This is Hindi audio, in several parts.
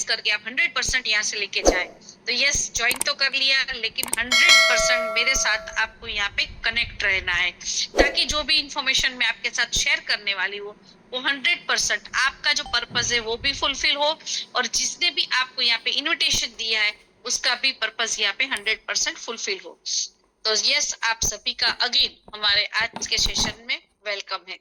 करके आप 100% यहाँ से लेके जाए। तो यस, ज्वाइन तो कर लिया, लेकिन 100% मेरे साथ आपको यहाँ पे कनेक्ट रहना है, ताकि जो भी इंफॉर्मेशन मैं आपके साथ शेयर करने वाली हूँ वो 100% आपका जो पर्पज है वो भी फुलफिल हो, और जिसने भी आपको यहाँ पे इन्विटेशन दिया है उसका भी पर्पज यहाँ पे 100% फुलफिल हो। तो यस, आप सभी का अगेन हमारे आज के सेशन में वेलकम है।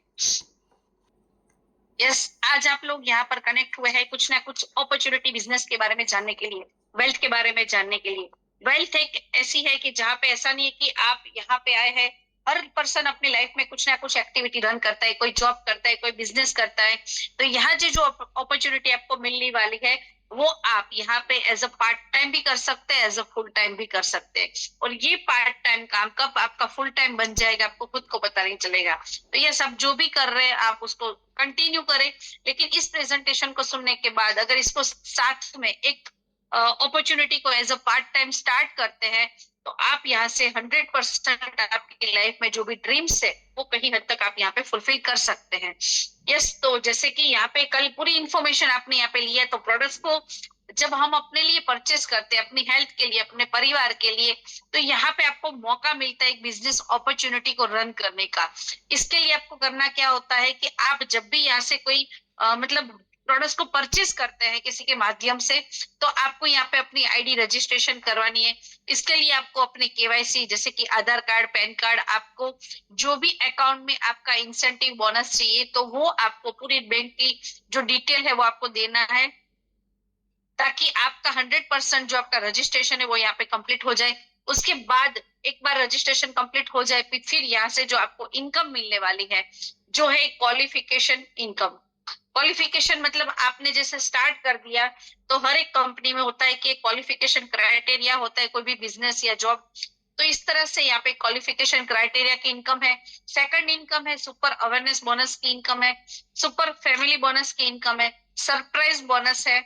यस, आज आप लोग यहाँ पर कनेक्ट हुए हैं कुछ ना कुछ अपॉर्चुनिटी बिजनेस के बारे में जानने के लिए, वेल्थ के बारे में जानने के लिए। वेल्थ एक ऐसी है कि जहाँ पे ऐसा नहीं है कि आप यहाँ पे आए हैं, हर पर्सन अपनी लाइफ में कुछ ना कुछ एक्टिविटी रन करता है, कोई जॉब करता है, कोई बिजनेस करता है। तो यहाँ जो अपॉर्चुनिटी आपको मिलने वाली है वो आप यहाँ पे एज अ पार्ट टाइम भी कर सकते हैं, एज अ फुल टाइम भी कर सकते हैं। और ये पार्ट टाइम काम कब आपका फुल टाइम बन जाएगा आपको खुद को पता नहीं चलेगा। तो ये सब जो भी कर रहे हैं आप उसको कंटिन्यू करें, लेकिन इस प्रेजेंटेशन को सुनने के बाद अगर इसको साथ में एक अपॉर्चुनिटी को as a part time start करते हैं तो आप यहाँ से 100% आपकी लाइफ में जो भी ड्रीम्स है वो कहीं हद तक आप यहाँ पे फुलफिल कर सकते हैं। यस, तो जैसे कि यहाँ पे कल पूरी इंफॉर्मेशन आपने यहाँ पे लिया, तो प्रोडक्ट्स को जब हम अपने लिए परचेस करते हैं, अपनी हेल्थ के लिए, अपने परिवार के लिए, तो यहाँ पे आपको मौका मिलता है एक बिजनेस अपॉर्चुनिटी को रन करने का। इसके लिए आपको करना क्या होता है कि आप जब भी यहाँ से कोई मतलब प्रोडक्ट्स को परचेस करते हैं किसी के माध्यम से, तो आपको यहाँ पे अपनी आईडी रजिस्ट्रेशन करवानी है। इसके लिए आपको अपने केवाईसी जैसे कि आधार कार्ड, पैन कार्ड, आपको जो भी अकाउंट में आपका इंसेंटिव बोनस चाहिए तो वो आपको पूरी बैंक की जो डिटेल है वो आपको देना है, ताकि आपका 100% जो आपका रजिस्ट्रेशन है वो यहाँ पे कंप्लीट हो जाए। उसके बाद एक बार रजिस्ट्रेशन कंप्लीट हो जाए फिर यहाँ से जो आपको इनकम मिलने वाली है जो है क्वालिफिकेशन इनकम। क्वालिफिकेशन मतलब आपने जैसे स्टार्ट कर दिया तो हर एक कंपनी में होता है कि क्वालिफिकेशन क्राइटेरिया होता है कोई भी बिजनेस या जॉब। तो इस तरह से यहाँ पे क्वालिफिकेशन क्राइटेरिया की इनकम है। सेकंड इनकम है सुपर अवेयरनेस बोनस की इनकम है, सुपर फैमिली बोनस की इनकम है, सरप्राइज बोनस है।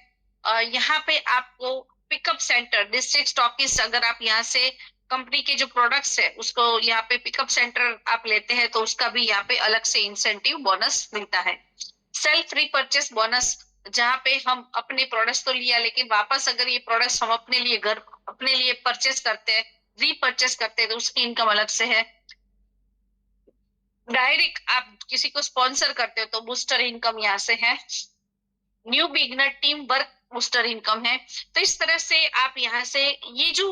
यहाँ पे आपको पिकअप सेंटर, डिस्ट्रिक्ट स्टॉकिस्ट, अगर आप यहाँ से कंपनी के जो प्रोडक्ट्स है उसको यहाँ पे पिकअप सेंटर आप लेते हैं तो उसका भी यहाँ पे अलग से इंसेंटिव बोनस मिलता है। सेल्फ रीपर्चेस बोनस, जहाँ पे हम अपने प्रोडक्ट्स तो लिया लेकिन वापस अगर ये प्रोडक्ट्स हम अपने लिए घर अपने लिए परचेस करते हैं, रीपर्चेस करते हैं तो उसकी इनकम अलग से है। डायरेक्ट आप किसी को स्पॉन्सर करते हो तो बूस्टर इनकम यहाँ से है। New beginner team work booster income है। तो इस तरह से आप यहाँ से ये जो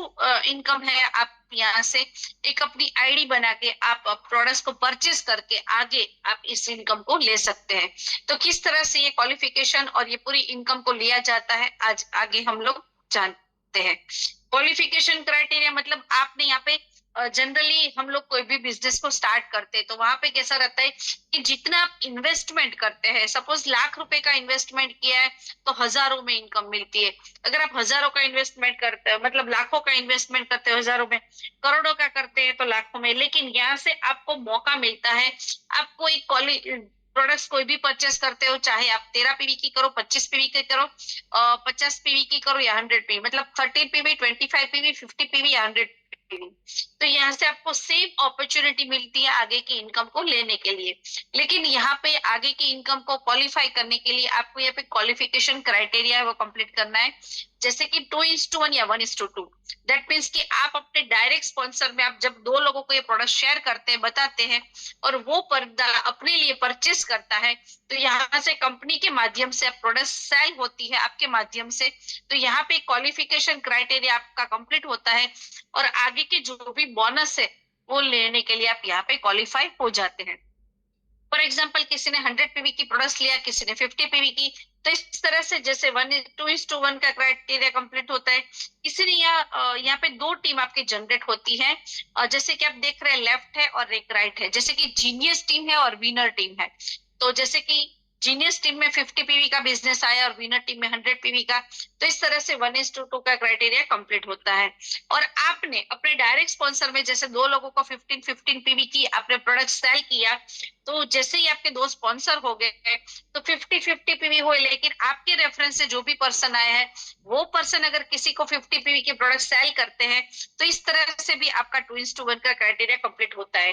इनकम है आप यहाँ से एक अपनी आईडी बना के आप प्रोडक्ट्स को परचेस करके आगे आप इस इनकम को ले सकते हैं। तो किस तरह से ये क्वालिफिकेशन और ये पूरी इनकम को लिया जाता है आज आगे हम लोग जानते हैं। क्वालिफिकेशन क्राइटेरिया मतलब आपने यहाँ पे जनरली हम लोग कोई भी बिजनेस को स्टार्ट करते हैं तो वहां पे कैसा रहता है कि जितना आप इन्वेस्टमेंट करते हैं, सपोज ₹1,00,000 का इन्वेस्टमेंट किया है तो हजारों में इनकम मिलती है। अगर आप हजारों का इन्वेस्टमेंट करते हो मतलब लाखों का इन्वेस्टमेंट करते हो हजारों में, करोड़ों का करते हैं तो लाखों में। लेकिन यहाँ से आपको मौका मिलता है, आपको एक प्रोडक्ट्स कोई भी परचेस करते हो, चाहे आप 13 पीवी की करो, 25 पीवी की करो, 50 पीवी की करो या 100 पीवी, मतलब 13 पीवी, 25 पीवी, 50 पीवी या 100 पीवी। तो यहाँ से आपको सेम अपॉर्चुनिटी मिलती है आगे की इनकम को लेने के लिए। लेकिन यहाँ पे आगे की इनकम को क्वालिफाई करने के लिए आपको यहाँ पे क्वालिफिकेशन क्राइटेरिया है वो कंप्लीट करना है, जैसे कि 2:1 या 1:2। दैट मीन्स कि आप अपने डायरेक्ट स्पॉन्सर में आप जब 2 लोगों को ये प्रोडक्ट शेयर करते हैं, बताते हैं और वो पर्दा अपने लिए परचेस करता है तो यहाँ से कंपनी के माध्यम से प्रोडक्ट सेल होती है आपके माध्यम से। तो यहाँ पे क्वालिफिकेशन क्राइटेरिया आपका कंप्लीट होता है और आगे के जो भी बोनस है वो लेने के लिए आप यहाँ पे क्वालिफाई हो जाते हैं। फॉर एग्जाम्पल किसी ने 100 पीवी की प्रोडक्ट्स लिया, किसी ने 50 पीवी की, तो इस तरह से जैसे 2:1 का क्राइटेरिया कंप्लीट होता है। किसी ने यहाँ पे 2 टीम आपकी जनरेट होती है और जैसे कि आप देख रहे हैं लेफ्ट है और एक राइट है, जैसे कि जीनियस टीम है और विनर टीम है। तो जैसे कि जीनियस टीम में 50 पीवी का बिजनेस आया और विनर टीम में 100 पीवी का, तो इस तरह से 1:2 का क्राइटेरिया कंप्लीट होता है। और आपने अपने डायरेक्ट स्पॉन्सर में जैसे 2 लोगों को 15-15 पीवी की आपने प्रोडक्ट सेल किया, तो जैसे ही आपके 2 स्पॉन्सर हो गए तो 50-50 पीवी हुए। लेकिन आपके रेफरेंस से जो भी पर्सन आया है वो पर्सन अगर किसी को 50 पीवी के प्रोडक्ट सेल करते हैं तो इस तरह से भी आपका 2:1 का क्राइटेरिया कंप्लीट होता है।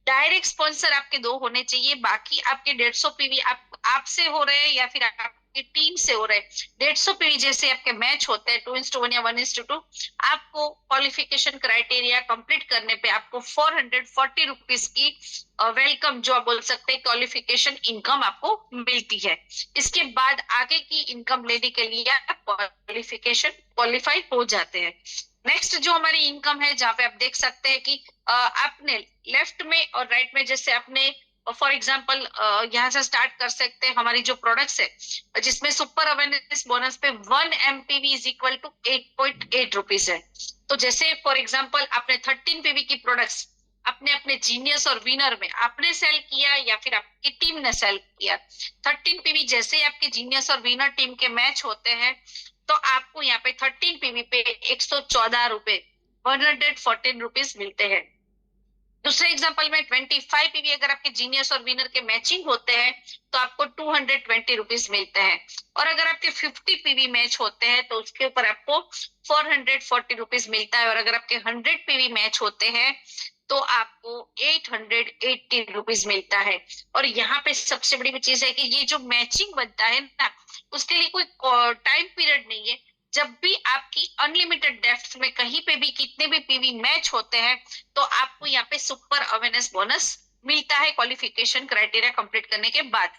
डायरेक्ट स्पॉन्सर आपके 2 होने चाहिए, बाकी आपके 150 पीवी आपसे हो रहे हैं या फिर आप आपकी टीम से हो रहे 150 पीवी जैसे आपके मैच होते हैं 2:1 या 1:2, आपको क्वालिफिकेशन क्राइटेरिया कंप्लीट करने पे आपको 440 रुपीज की वेलकम जो आप बोल सकते हैं क्वालिफिकेशन इनकम आपको मिलती है। इसके बाद आगे की इनकम लेने के लिए आप क्वालिफिकेशन क्वालिफाई हो जाते हैं। नेक्स्ट जो हमारी इनकम है, जहाँ पे आप देख सकते हैं कि आपने लेफ्ट में और राइट में जैसे आपने फॉर एग्जाम्पल यहाँ से स्टार्ट कर सकते हैं। हमारी जो प्रोडक्ट्स है जिसमें सुपर अवेयरनेस बोनस पे 1 MPV is equal to 8.8 rupees है। तो जैसे फॉर एग्जाम्पल आपने 13 पीवी की प्रोडक्ट्स अपने अपने जीनियस और विनर में आपने सेल किया या फिर आपकी टीम ने सेल किया, 13 पीवी जैसे ही आपके जीनियस और विनर टीम के मैच होते हैं तो आपको यहाँ पे 13 पीवी पे 114 रुपए 114 रुपीज मिलते हैं। दूसरे एग्जांपल में 25 पीवी अगर आपके जीनियस और विनर के मैचिंग होते हैं तो आपको 220 रुपीज मिलते हैं। और अगर आपके 50 पीवी मैच होते हैं तो उसके ऊपर आपको 440 रुपीज मिलता है। और अगर आपके 100 पीवी मैच होते हैं तो आपको 880 रुपीज मिलता है। और यहाँ पे सबसे बड़ी चीज है कि ये जो मैचिंग बनता है ना, उसके लिए कोई टाइम पीरियड नहीं है। जब भी आपकी अनलिमिटेड डेप्थ में कहीं पे भी कितने भी पीवी मैच होते हैं तो आपको यहाँ पे सुपर अवेयरनेस बोनस मिलता है क्वालिफिकेशन क्राइटेरिया कंप्लीट करने के बाद।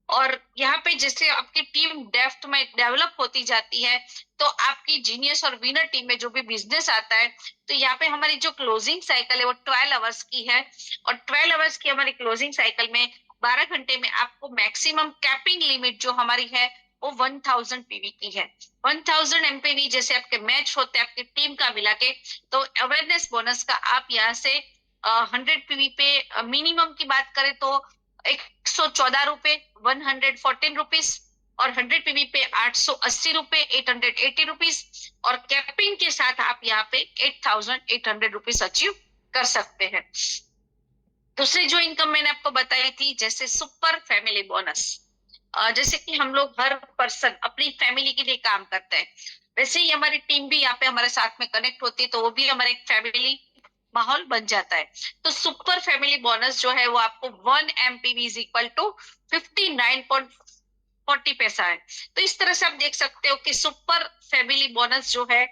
और यहाँ पे जैसे आपकी टीम डेप्थ में डेवलप होती जाती है तो आपकी जीनियस और विनर टीम में जो भी बिजनेस आता है तो यहाँ पे हमारी जो क्लोजिंग साइकिल है वो 12 आवर्स की है। और 12 आवर्स की हमारी क्लोजिंग साइकिल में 12 घंटे में आपको मैक्सिमम कैपिंग लिमिट जो हमारी है वो 1000 पीवी की है। 1000 एमपीवी जैसे आपके मैच होते हैं आपकी टीम का मिला के, तो अवेयरनेस बोनस का आप यहाँ से 100 पीवी पे मिनिमम की बात करें तो 114 रुपए 114 रुपीज, और 100 पीवी पे 880 रुपए 880 रुपीज, और कैपिंग के साथ आप यहाँ पे 8800 रुपीज अचीव कर सकते हैं। दूसरी जो इनकम मैंने आपको बताई थी जैसे सुपर फैमिली बोनस, जैसे कि हम लोग हर पर्सन अपनी फैमिली के लिए काम करते हैं, वैसे ही हमारी टीम भी यहाँ पे हमारे साथ में कनेक्ट होती है तो वो भी हमारे एक फैमिली माहौल बन जाता है। तो सुपर फैमिली बोनस जो है वो आपको 1 MPV इज इक्वल टू 59.40 पैसा है। तो इस तरह से आप देख सकते हो कि सुपर फैमिली बोनस जो है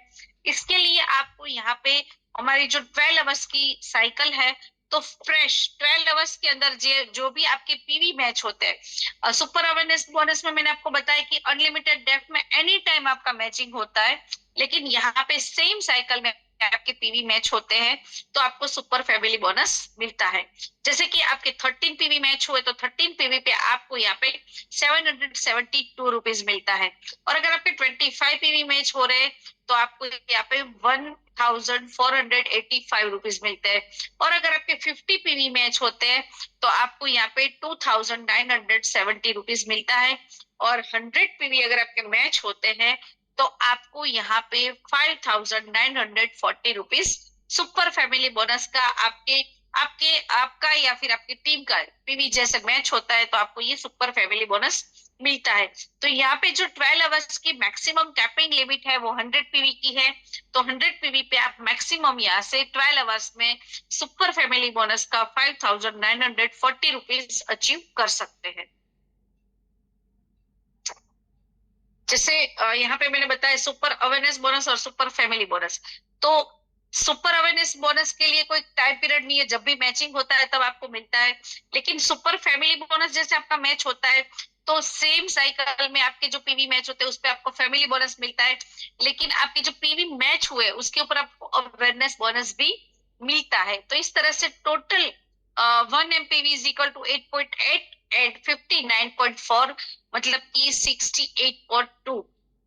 इसके लिए आपको यहाँ पे हमारी जो 12 आवर्स की साइकिल है तो फ्रेश 12 आवर्स के अंदर जो भी आपके पीवी मैच होते हैं, सुपर अवेयरनेस बोनस में मैंने आपको बताया कि अनलिमिटेड डेप्थ में एनी टाइम आपका मैचिंग होता है, लेकिन यहाँ पे सेम साइकिल में आपके पीवी मैच होते हैं तो आपको सुपर फैमिली बोनस मिलता है। जैसे कि आपके 13 पीवी मैच हुए तो 13 पीवी पे आपको यहाँ पे 772 रुपीज मिलता है। और अगर आपके 25 पीवी मैच हो रहे तो आपको यहाँ पे 1485 रुपीज मिलते हैं। और अगर आपके 50 पीवी मैच होते हैं तो आपको यहाँ पे 2970 रुपीज मिलता है। और 100 पीवी अगर आपके मैच होते हैं तो आपको यहाँ पे 5940 रुपीज सुपर फैमिली बोनस का आपका या फिर आपकी टीम का पीवी जैसे मैच होता है तो आपको ये सुपर फैमिली बोनस मिलता है। तो यहाँ पे जो 12 आवर्स की मैक्सिमम कैपिंग लिमिट है वो 100 पीवी की है, तो 100 पीवी पे आप मैक्सिमम यहाँ से 12 आवर्स में सुपर फैमिली बोनस का 5940 रुपीज अचीव कर सकते हैं। जैसे यहाँ पे मैंने बताया सुपर अवेयरनेस बोनस और सुपर फैमिली बोनस, तो सुपर अवेयरनेस बोनस के लिए कोई टाइम पीरियड नहीं है, जब भी मैचिंग होता है तब आपको मिलता है। लेकिन सुपर फैमिली बोनस जैसे आपका मैच होता है तो सेम साइकिल में आपके जो पीवी मैच होते हैं उस पर आपको फैमिली बोनस मिलता है, लेकिन आपके जो पीवी मैच हुए उसके ऊपर आपको अवेयरनेस बोनस भी मिलता है। तो इस तरह से total 1 MPV is equal to 8.8 and 59.4 मतलब कि 68.2।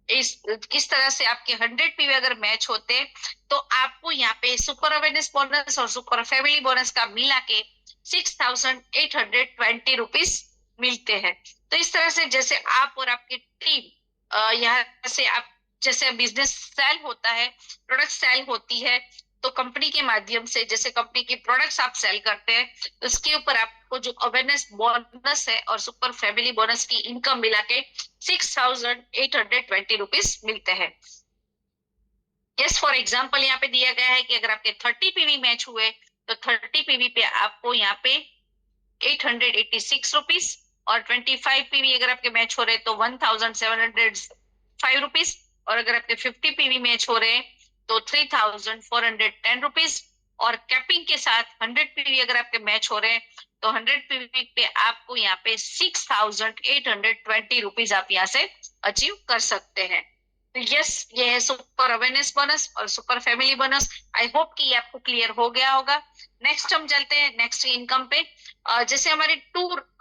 इस तरह से आपके 100 पीवी अगर मैच होते हैं तो आपको यहाँ पे सुपर अवेयरनेस बोनस और सुपर फैमिली बोनस का मिला के 6820 रुपीज मिलते हैं। तो इस तरह से जैसे आप और आपकी टीम यहाँ से आप जैसे बिजनेस सेल होता है, प्रोडक्ट सेल होती है, तो कंपनी के माध्यम से जैसे कंपनी की प्रोडक्ट्स आप सेल करते हैं तो उसके ऊपर आपको जो अवेयरनेस बोनस है और सुपर फैमिली बोनस की इनकम मिला के 6820 रुपीज मिलते हैं। यस, फॉर एग्जाम्पल यहाँ पे दिया गया है कि अगर आपके 30 पीवी मैच हुए तो 30 पीवी पे आपको यहाँ पे 886 रुपीज, और 25 पीवी अगर आपके मैच हो रहे तो 1705 रुपीज, और अगर आपके 50 पीवी मैच हो रहे तो 3410 रुपीज, और कैपिंग के साथ 100 पीवी अगर आपके मैच हो रहे हैं तो 100 पीवी पे आपको यहाँ पे 6820 रुपीज आप यहाँ से अचीव कर सकते हैं। तो यस, ये है सुपर अवेयरनेस बोनस और super family bonus. I hope कि ये आपको क्लियर हो गया होगा। नेक्स्ट हम चलते हैं नेक्स्ट इनकम पे। जैसे हमारे टूर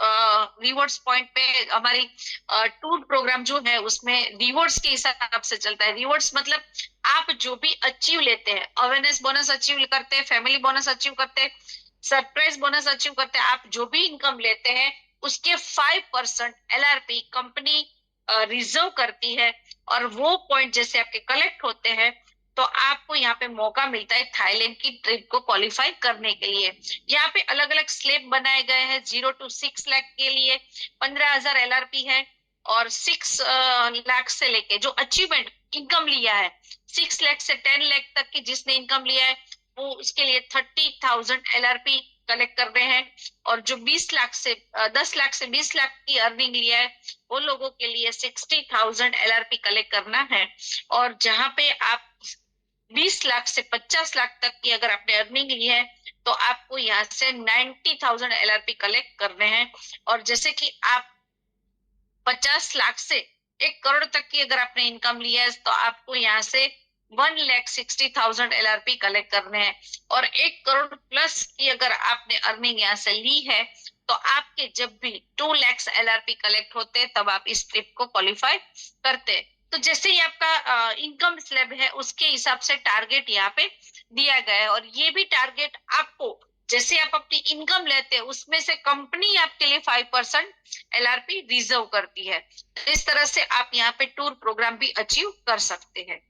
रिवॉर्ड्स पॉइंट पे हमारी टूर प्रोग्राम जो है उसमें रिवॉर्ड्स के हिसाब से चलता है। रिवॉर्ड्स मतलब आप जो भी अचीव लेते हैं, अवेयरनेस बोनस अचीव करते हैं, फैमिली बोनस अचीव करते हैं, सरप्राइज बोनस अचीव करते हैं, आप जो भी इनकम लेते हैं उसके 5% LRP कंपनी रिजर्व करती है, और वो पॉइंट जैसे आपके कलेक्ट होते हैं तो आपको यहाँ पे मौका मिलता है थाईलैंड की ट्रिप को क्वालिफाई करने के लिए। यहाँ पे अलग अलग स्लैब बनाए गए हैं। 0 to 6 लाख के लिए 15,000 LRP है, और 6 लाख से लेके जो अचीवमेंट इनकम लिया है, 6 लाख से 10 लाख तक की जिसने इनकम लिया है वो उसके लिए 30,000 LRP कलेक्ट कर रहे हैं, और जो 20 लाख से 10 लाख से 20 लाख की अर्निंग लिया है वो लोगों के लिए 60,000 LRP कलेक्ट करना है। और जहां पे आप 20 लाख से 50 लाख तक की अगर आपने अर्निंग ली है तो आपको यहाँ से 90,000 LRP कलेक्ट करने हैं। और जैसे कि आप 50 लाख से 1 करोड़ तक की अगर आपने इनकम ली है तो आपको यहाँ से 1,60,000 LRP कलेक्ट करने हैं। और 1 करोड़ प्लस की अगर आपने अर्निंग यहाँ से ली है तो आपके जब भी 2 लाख LRP कलेक्ट होते हैं तब आप इस ट्रिप को क्वालिफाई करते हैं। तो जैसे ही आपका इनकम स्लैब है उसके हिसाब से टारगेट यहाँ पे दिया गया है, और ये भी टारगेट आपको जैसे आप अपनी इनकम लेते हैं उसमें से कंपनी आपके लिए 5% LRP रिजर्व करती है। तो इस तरह से आप यहाँ पे टूर प्रोग्राम भी अचीव कर सकते हैं।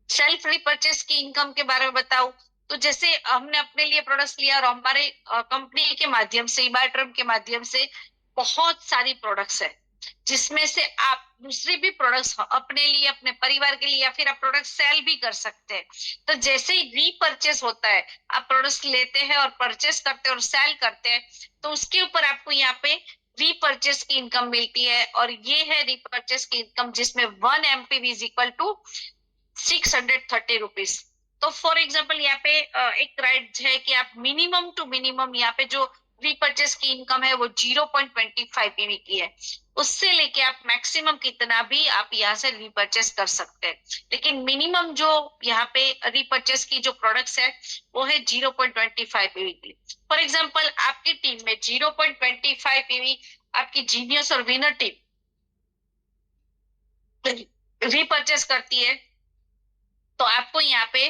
सेल्फ रिपर्चेस की इनकम के बारे में बताऊं तो जैसे हमने अपने लिए प्रोडक्ट्स लिया और हमारे कंपनी के माध्यम से, इबाट्रम के माध्यम से बहुत सारी प्रोडक्ट्स है जिसमें से आप दूसरी भी प्रोडक्ट्स अपने लिए, अपने परिवार के लिए, या फिर आप प्रोडक्ट सेल भी कर सकते हैं। तो जैसे ही रीपर्चेस होता है, आप प्रोडक्ट्स लेते हैं और परचेस करते हैं और सेल करते हैं, तो उसके ऊपर आपको यहाँ पे रीपर्चेस की इनकम मिलती है। और ये है रीपर्चेस की इनकम जिसमें 1 MPV is equal to 630 rupees. तो फॉर एग्जाम्पल यहाँ पे एक राइट है कि आप मिनिमम टू मिनिमम यहाँ पे जो रीपर्चेस की इनकम है वो 0.25 पीवी की है, उससे लेके आप मैक्सिमम कितना भी आप यहाँ से रीपर्चेस कर सकते हैं। लेकिन मिनिमम जो यहाँ पे रीपर्चेस की जो प्रोडक्ट्स है वो है 0.25 पीवी की। फॉर एग्जाम्पल आपकी टीम में 0.25 पीवी आपकी जीनियस और विनर टीम रीपर्चेस करती है तो आपको यहाँ पे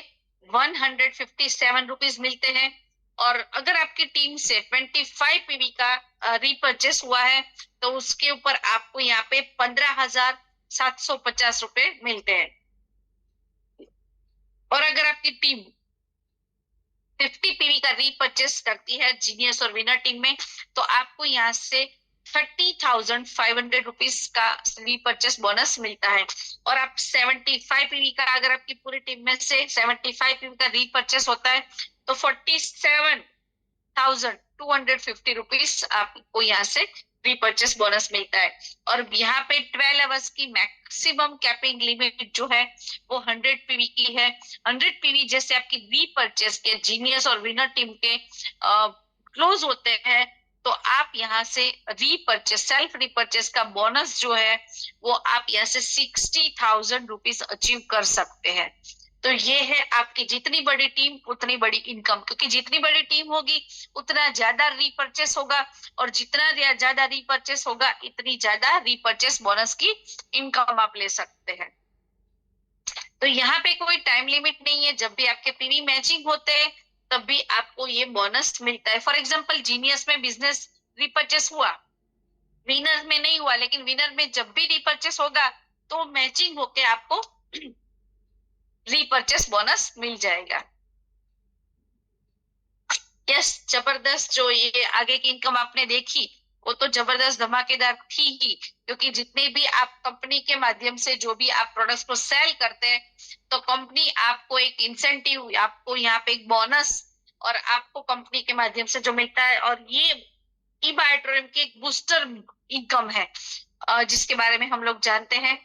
157 रुपीज मिलते हैं। और अगर आपकी टीम से 25 पीवी का रीपर्चेस हुआ है तो उसके ऊपर आपको यहाँ पे 15,750 रुपए मिलते हैं। और अगर आपकी टीम 50 पीवी का रीपर्चेस करती है जीनियस और विनर टीम में तो आपको यहाँ से 30,500 रुपीज का रीपर्चेस बोनस मिलता है। और आप 75 पीवी का अगर आपकी पूरी टीम में से 75 पीवी का रीपर्चेस होता है तो 47,250 रुपीज आपको यहाँ से रीपर्चेस बोनस मिलता है। और यहाँ पे 12 आवर्स की मैक्सिमम कैपिंग लिमिट जो है वो 100 पीवी की है। 100 पीवी जैसे आपकी रीपर्चेस के जीनियस और विनर टीम के क्लोज होते हैं तो आप यहाँ से रीपर्चेस, सेल्फ रीपर्चेस का बोनस जो है वो आप यहाँ से 60,000 रुपीज अचीव कर सकते हैं। तो ये है आपकी जितनी बड़ी टीम उतनी बड़ी इनकम, क्योंकि जितनी बड़ी टीम होगी उतना ज्यादा रीपर्चेस होगा, और जितना ज्यादा रीपर्चेस होगा इतनी ज्यादा रीपर्चेस बोनस की इनकम आप ले सकते हैं। तो यहाँ पे कोई टाइम लिमिट नहीं है, जब भी आपके पीवी मैचिंग होते हैं तब भी आपको ये बोनस मिलता है। फॉर एग्जाम्पल जीनियस में बिजनेस रीपर्चेस हुआ, विनर में नहीं हुआ, लेकिन विनर में जब भी रीपर्चेस होगा तो मैचिंग होके आपको रीपर्चेस बोनस मिल जाएगा। यस, जबरदस्त। जो ये आगे की इनकम आपने देखी वो तो जबरदस्त धमाकेदार थी ही, क्योंकि जितने भी आप कंपनी के माध्यम से जो भी आप प्रोडक्ट्स को सेल करते हैं तो कंपनी आपको एक इंसेंटिव, आपको यहाँ पे एक बोनस और आपको कंपनी के माध्यम से जो मिलता है, और ये बायोट्रोनियम की एक बूस्टर इनकम है, जिसके बारे में हम लोग जानते हैं।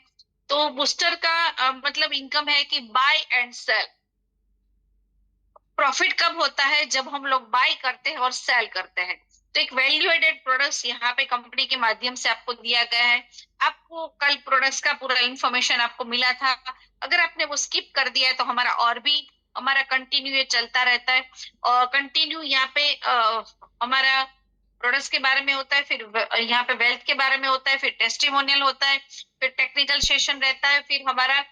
तो बूस्टर का मतलब इनकम है कि बाय एंड सेल। प्रॉफिट कब होता है? जब हम लोग बाय करते हैं और सेल करते हैं। तो एक वैल्यू एडेड प्रोडक्ट्स यहाँ पे कंपनी के माध्यम से आपको दिया गया है। आपको कल प्रोडक्ट्स का पूरा इंफॉर्मेशन आपको मिला था, अगर आपने वो स्किप कर दिया है तो हमारा और भी हमारा कंटिन्यू ये चलता रहता है। और कंटिन्यू यहाँ पे हमारा प्रोडक्ट्स के बारे में होता है, फिर यहाँ पे वेल्थ के बारे में होता है, फिर टेस्टिमोनियल होता है, फिर टेक्निकल सेशन रहता है, फिर हमारा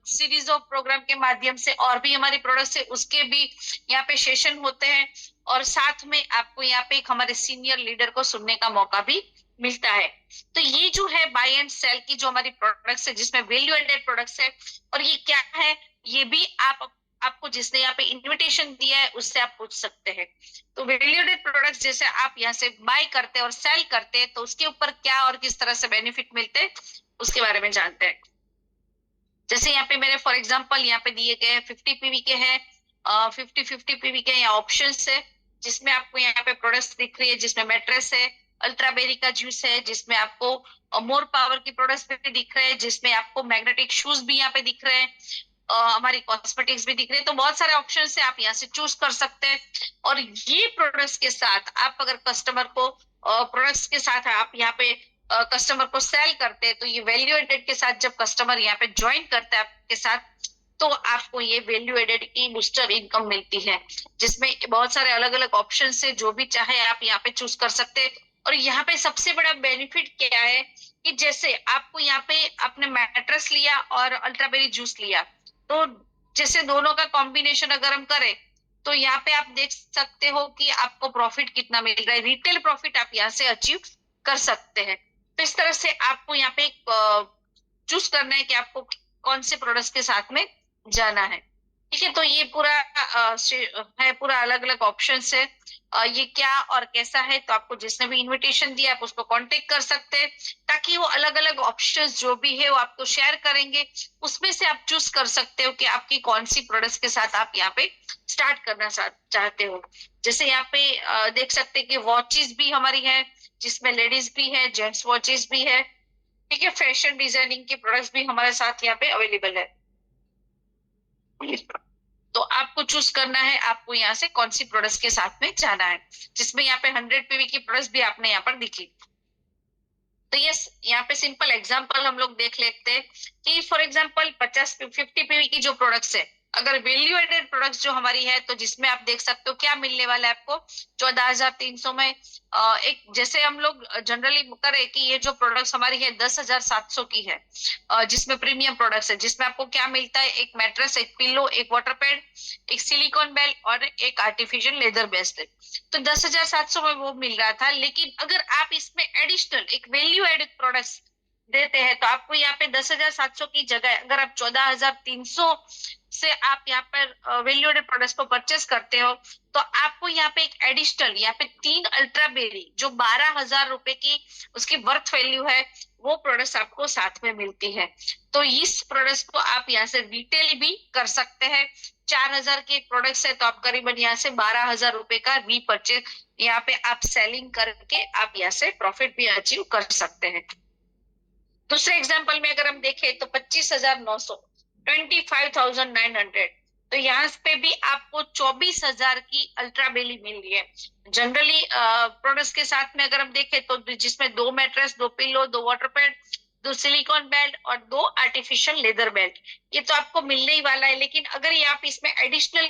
सीरीज ऑफ प्रोग्राम के माध्यम से और भी हमारी प्रोडक्ट्स है उसके भी यहाँ पे सेशन होते हैं। और साथ में आपको यहाँ पे एक हमारे सीनियर लीडर को सुनने का मौका भी मिलता है। तो ये जो है बाय एंड सेल की जो हमारी प्रोडक्ट्स है, जिसमें वैल्यू एडेड प्रोडक्ट्स है, और ये क्या है ये भी आपको जिसने यहाँ पे इन्विटेशन दिया है उससे आप पूछ सकते हैं। तो वैल्यू एडेड प्रोडक्ट्स जैसे आप यहाँ से बाय करते हैं और सेल करते हैं तो उसके ऊपर क्या और किस तरह से बेनिफिट मिलते हैं उसके बारे में जानते हैं। जैसे यहाँ पे मेरे फॉर एग्जांपल यहाँ पे दिए गए 50 पीवी के हैं, 50 पीवी के यहाँ ऑप्शंस है, जिसमें आपको यहाँ पे प्रोडक्ट्स दिख रही है, जिसमें मैट्रेस है, अल्ट्राबेरी का जूस है, जिसमें आपको मोर पावर की प्रोडक्ट्स भी दिख रहे हैं, जिसमें आपको मैग्नेटिक शूज भी यहाँ पे दिख रहे हैं, हमारी कॉस्मेटिक्स भी दिख रहे हैं। तो बहुत सारे ऑप्शन है, आप यहाँ से चूज कर सकते हैं। और ये प्रोडक्ट्स के साथ आप अगर कस्टमर को प्रोडक्ट्स के साथ आप यहाँ पे कस्टमर को सेल करते हैं, तो ये वैल्यू एडेड के साथ जब कस्टमर यहाँ पे ज्वाइन करता है आपके साथ, तो आपको ये वैल्यू एडेड की बूस्टर इनकम मिलती है, जिसमें बहुत सारे अलग अलग ऑप्शन है, जो भी चाहे आप यहाँ पे चूज कर सकते हैं। और यहाँ पे सबसे बड़ा बेनिफिट क्या है कि जैसे आपको यहाँ पे आपने मैट्रेस लिया और अल्ट्राबेरी जूस लिया, तो जैसे दोनों का कॉम्बिनेशन अगर हम करें तो यहाँ पे आप देख सकते हो कि आपको प्रॉफिट कितना मिल रहा है, रिटेल प्रॉफिट आप यहाँ से अचीव कर सकते हैं। तो इस तरह से आपको यहाँ पे चूज करना है कि आपको कौन से प्रोडक्ट्स के साथ में जाना है। ठीक है, तो ये पूरा है, पूरा अलग अलग ऑप्शन है। ये क्या और कैसा है, तो आपको जिसने भी इनविटेशन दिया आप उसको कांटेक्ट कर सकते हैं, ताकि वो अलग अलग ऑप्शंस जो भी है वो आपको शेयर करेंगे, उसमें से आप चूज कर सकते हो कि आपकी कौन सी प्रोडक्ट्स के साथ आप यहाँ पे स्टार्ट करना चाहते हो। जैसे यहाँ पे देख सकते हैं कि वॉचेस भी हमारी है, जिसमें लेडीज भी है, जेंट्स वॉचेस भी है। ठीक है, फैशन डिजाइनिंग के प्रोडक्ट्स भी हमारे साथ यहाँ पे अवेलेबल है। तो आपको चूज करना है आपको यहाँ से कौन सी प्रोडक्ट्स के साथ में जाना है, जिसमें यहाँ पे 100 पीवी की प्रोडक्ट्स भी आपने यहाँ पर दिखी। तो ये यहाँ पे सिंपल एग्जांपल हम लोग देख लेते हैं कि फॉर एग्जांपल 50 पीवी की जो प्रोडक्ट्स है, अगर वैल्यू एडेड प्रोडक्ट्स जो हमारी है, तो जिसमें आप देख सकते हो क्या मिलने वाला है आपको 14,300 में। एक जैसे हम लोग जनरली करें कि ये जो प्रोडक्ट्स हमारी है 10,700 की है, जिसमें प्रीमियम प्रोडक्ट्स है, जिसमें आपको क्या मिलता है, एक मैट्रेस, एक पिलो, एक वाटर पैड, एक सिलिकॉन बेल और एक आर्टिफिशियल लेदर बेस्ड। तो 10,700 में वो मिल रहा था, लेकिन अगर आप इसमें एडिशनल एक वैल्यू एडेड प्रोडक्ट्स देते हैं तो आपको यहाँ पे 10,700 की जगह अगर आप 14,300 से आप यहाँ पर वैल्यू एडेड प्रोडक्ट्स को परचेस करते हो, तो आपको यहाँ पे एक एडिशनल यहाँ पे 3 अल्ट्राबेरी जो 12,000 रुपए की उसकी वर्थ वैल्यू है, वो प्रोडक्ट्स आपको साथ में मिलती है। तो इस प्रोडक्ट्स को आप यहाँ से रिटेल भी कर सकते हैं। 4,000 के प्रोडक्ट्स है तो आप करीबन यहाँ से 12,000 रुपए का रीपरचेज यहाँ पे आप सेलिंग करके आप यहाँ से प्रॉफिट भी अचीव कर सकते हैं। दूसरे एग्जांपल में अगर हम देखें तो 25,900, 25,900, तो यहाँ पे भी आपको 24,000 की अल्ट्राबेली मिल रही है। जनरली प्रोडक्ट्स के साथ में अगर हम देखें तो जिसमें 2 mattress, 2 pillow, 2 water pad, 2 silicon belt और 2 आर्टिफिशियल लेदर बेल्ट, ये तो आपको मिलने ही वाला है। लेकिन अगर ये आप इसमें एडिशनल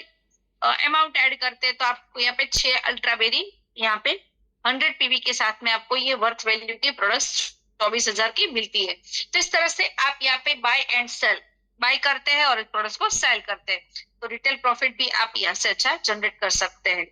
अमाउंट ऐड करते हैं तो आपको यहाँ पे 6 अल्ट्राबेरी यहाँ पे 100 पीवी के साथ में आपको ये वर्थ वैल्यू की प्रोडक्ट्स 24,000 की मिलती है। तो इस तरह से आप यहाँ पे बाय एंड सेल, बाय करते हैं और प्रोडक्ट्स को सेल करते हैं, तो रिटेल प्रॉफिट भी आप यहाँ से अच्छा जनरेट कर सकते हैं।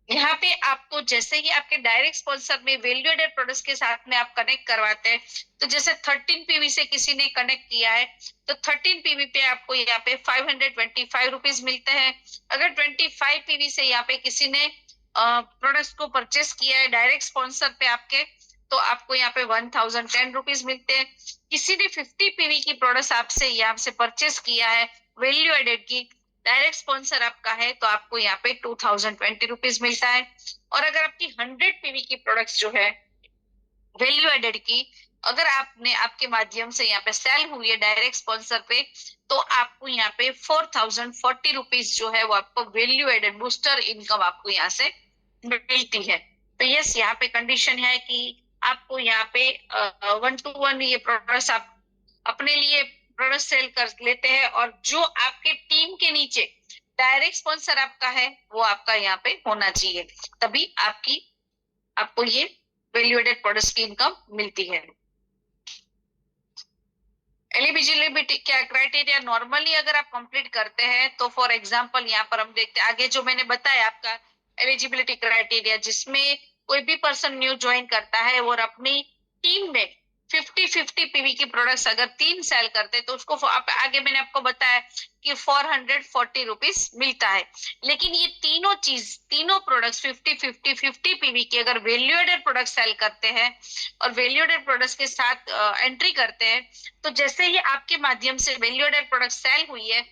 यहाँ पे आपको जैसे ही आपके डायरेक्ट स्पॉन्सर में वैल्यू एडेड प्रोडक्ट्स के साथ में आप कनेक्ट करवाते हैं, तो जैसे 13 पीवी से किसी ने कनेक्ट किया है तो 13 पीवी पे आपको यहाँ पे 525 रुपीज मिलते हैं। अगर 25 पीवी से यहाँ पे किसी ने प्रोडक्ट्स को परचेस किया है डायरेक्ट स्पॉन्सर पे आपके, तो आपको यहाँ पे 1,010 रुपीज मिलते हैं। किसी ने 50 पीवी की प्रोडक्ट्स आपसे यहाँ से परचेस किया है वैल्यू एडेड की, डायरेक्ट स्पॉन्सर आपका है तो आपको यहाँ पे 2020 रुपीज मिलता है। और अगर आपकी 100 पीवी की प्रोडक्ट्स जो है वैल्यू एडेड की, अगर आपने आपके माध्यम से यहाँ पे सेल हुई है डायरेक्ट स्पॉन्सर पे, तो आपको यहाँ पे 4040 रुपीज जो है वो आपको वैल्यू एडेड बूस्टर इनकम आपको यहाँ से मिलती है। तो यस, यहाँ पे कंडीशन है कि आपको यहाँ पे 1 to 1 ये प्रोडक्ट्स आप अपने लिए प्रोडक्ट सेल कर लेते हैं, और जो आपके टीम के नीचे डायरेक्ट स्पॉन्सर आपका है वो आपका यहाँ पे होना चाहिए, तभी आपको ये वैल्यू एडेड प्रोडक्ट्स की इनकम मिलती है। एलिजिबिलिटी क्या क्राइटेरिया, नॉर्मली अगर आप कंप्लीट करते हैं तो फॉर एग्जांपल यहाँ पर हम देखते हैं आगे जो मैंने बताया आपका एलिजिबिलिटी क्राइटेरिया, जिसमें कोई भी पर्सन न्यू ज्वाइन करता है और अपनी टीम में 50-50 पीवी की प्रोडक्ट्स अगर 3 सेल करते हैं तो उसको आगे मैंने आपको बताया कि 440 रुपीज मिलता है। लेकिन ये तीनों प्रोडक्ट्स 50-50 पीवी की अगर वैल्यू एडेड प्रोडक्ट सेल करते हैं और वैल्यू एडेड प्रोडक्ट्स के साथ एंट्री करते हैं, तो जैसे ही आपके माध्यम से वैल्यू एडेड प्रोडक्ट सेल हुई है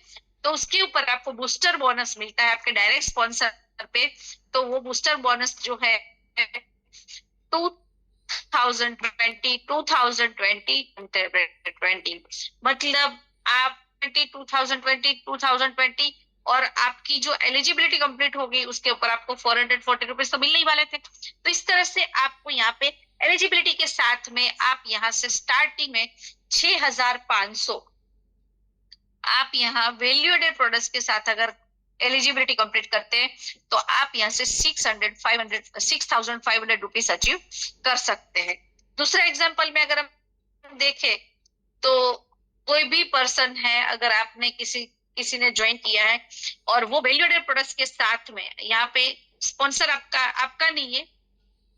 तो उसके ऊपर आपको बूस्टर बोनस मिलता है आपके डायरेक्ट स्पॉन्सर पे। तो वो बूस्टर बोनस जो है 2020 मतलब आप 2020 और आपकी जो एलिजिबिलिटी कंप्लीट होगी उसके ऊपर आपको 440 रुपीज तो मिलने ही वाले थे। तो इस तरह से आपको यहाँ पे एलिजिबिलिटी के साथ में आप यहाँ से स्टार्टिंग में 6500 आप यहाँ वैल्यू एडेड प्रोडक्ट्स के साथ अगर एलिजिबिलिटी कंप्लीट करते हैं तो आप यहाँ से 6500 रुपीज अचीव कर सकते हैं। दूसरा एग्जांपल में अगर हम देखें तो कोई भी पर्सन है, अगर आपने किसी ने ज्वाइन किया है और वो वैल्यू एडेड प्रोडक्ट्स के साथ में यहाँ पे स्पॉन्सर आपका नहीं है,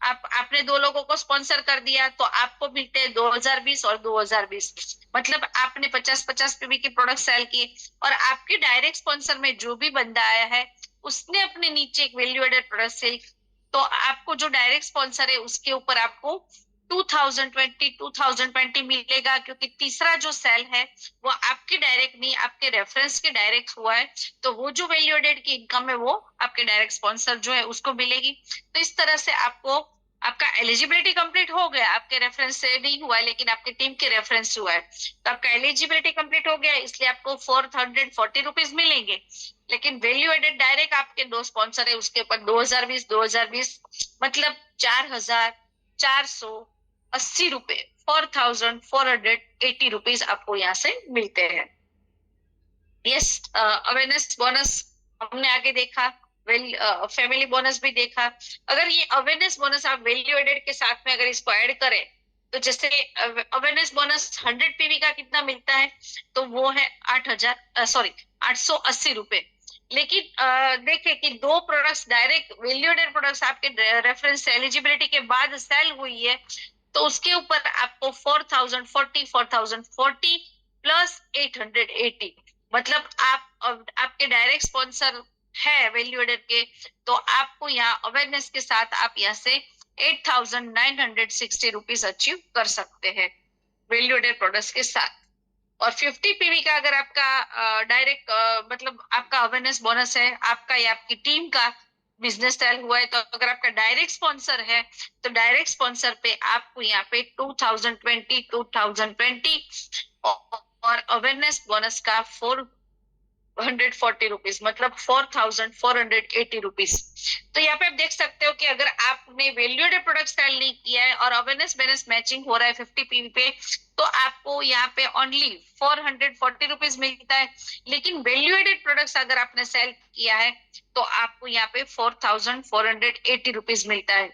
आपने 2 लोगों को स्पॉन्सर कर दिया तो आपको मिलते हैं 2020 और 2020, मतलब आपने 50-50 पीवी की प्रोडक्ट सेल किए और आपके डायरेक्ट स्पॉन्सर में जो भी बंदा आया है उसने अपने नीचे एक वैल्यू एडेड प्रोडक्ट सेल, तो आपको जो डायरेक्ट स्पॉन्सर है उसके ऊपर आपको 2020 मिलेगा, क्योंकि तीसरा जो सेल है वो आपके डायरेक्ट नहीं आपके रेफरेंस के डायरेक्ट हुआ है, तो वो जो वैल्यू एडेड की इनकम है वो आपके डायरेक्ट स्पॉन्सर जो है उसको मिलेगी। तो इस तरह से आपका एलिजिबिलिटी कंप्लीट हो गया, आपके रेफरेंस से नहीं हुआ है लेकिन आपके टीम के रेफरेंस हुआ है, तो आपका एलिजिबिलिटी कंप्लीट हो गया, इसलिए आपको 440 रुपीज मिलेंगे। लेकिन वैल्यू एडेड डायरेक्ट आपके 2 स्पॉन्सर है उसके ऊपर 2020 मतलब 4480 रुपए 4480 रुपीज आपको यहाँ से मिलते हैं। यस, अवेयरनेस बोनस हमने आगे देखा, फैमिली बोनस भी देखा। अगर ये अवेयरनेस बोनस आप वैल्यू एडेड के साथ में अगर इसको ऐड करें तो जैसे अवेयरनेस बोनस 100 पीवी का कितना मिलता है, तो वो है 880 रुपए। लेकिन देखें कि 2 products direct value added products आपके रेफरेंस एलिजिबिलिटी के बाद सेल हुई है तो उसके ऊपर आपको 4040 प्लस 880, मतलब आपके डायरेक्ट स्पॉन्सर है वैल्यू एडेड के, तो आपको यहाँ अवेयरनेस के साथ आप यहाँ से 8960 रुपीज अचीव कर सकते हैं वैल्यू एडेड प्रोडक्ट्स के साथ। और 50 पीवी का अगर आपका डायरेक्ट मतलब आपका अवेयरनेस बोनस है आपका या आपकी टीम का बिजनेस सेल हुआ है, तो अगर आपका डायरेक्ट स्पॉन्सर है तो डायरेक्ट स्पॉन्सर पे आपको यहाँ पे 2020 और अवेयरनेस बोनस का 440 रुपीज मतलब 4480 रुपीज। तो यहाँ पे आप देख सकते हो कि अगर आपने वैल्यू एडेड प्रोडक्ट सेल नहीं किया है और अवेयरनेस बोनस मैचिंग हो रहा है 50 पीवी पे, तो आपको यहाँ पे ओनली 440 रुपीज मिलता है। लेकिन वैल्यू एडेड प्रोडक्ट्स अगर आपने सेल किया है तो आपको यहाँ पे 4480 रुपीज मिलता है।